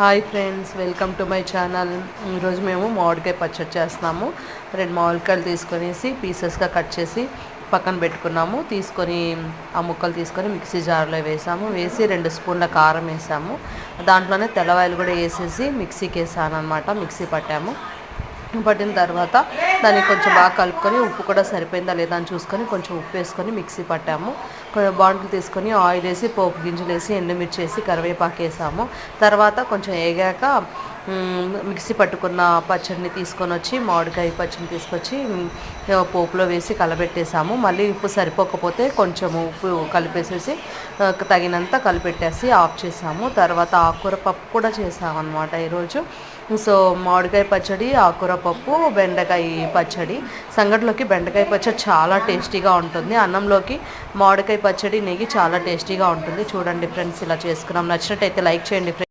Hi friends, welcome to my channel. ఈరోజు మేము మామిడికాయ పచ్చడి చేస్తున్నాము. 2 మామిడికాయలు తీసుకొనేసి పీసెస్గా కట్ చేసి పక్కన పెట్టుకున్నాము. తీసుకొని ఆ ముక్కలు తీసుకొని మిక్సీ జార్లో వేసి 2 స్పూన్ల కారం వేసాము. దాంట్లోనే తెల్లవాయలు కూడా వేసేసి మిక్సీకి వేసాను అనమాట. మిక్సీ పట్టిన తర్వాత దాన్ని కొంచెం బాగా కలుపుకొని ఉప్పు కూడా సరిపోయిందా లేదా అని చూసుకొని కొంచెం ఉప్పు వేసుకొని మిక్సీ పట్టాము. కొంచెం బాండ్లు తీసుకొని ఆయిల్ వేసి పోపు గింజలు వేసి ఎండుమిర్చి వేసి కరివేపాకు వేసాము. తర్వాత కొంచెం వేగాక మిక్సీ పట్టుకున్న పచ్చడిని తీసుకొని వచ్చి మామిడికాయ పచ్చడిని తీసుకొచ్చి పోపులో వేసి కలబెట్టేసాము. మళ్ళీ ఉప్పు సరిపోకపోతే కొంచెం ఉప్పు కలిపేసేసి తగినంత కలిపెట్టేసి ఆఫ్ చేసాము. తర్వాత ఆకుకూర పప్పు కూడా చేసాము అనమాట ఈరోజు. సో మామిడికాయ పచ్చడి, ఆకుకూర పప్పు, బెండకాయ పచ్చడి. సంగటిలోకి బెండకాయ పచ్చడి చాలా టేస్టీగా ఉంటుంది. అన్నంలోకి మామిడికాయ పచ్చడి, నెయ్యి చాలా టేస్టీగా ఉంటుంది. చూడండి ఫ్రెండ్స్, ఇలా చేసుకున్నాం. నచ్చినట్టయితే లైక్ చేయండి ఫ్రెండ్స్.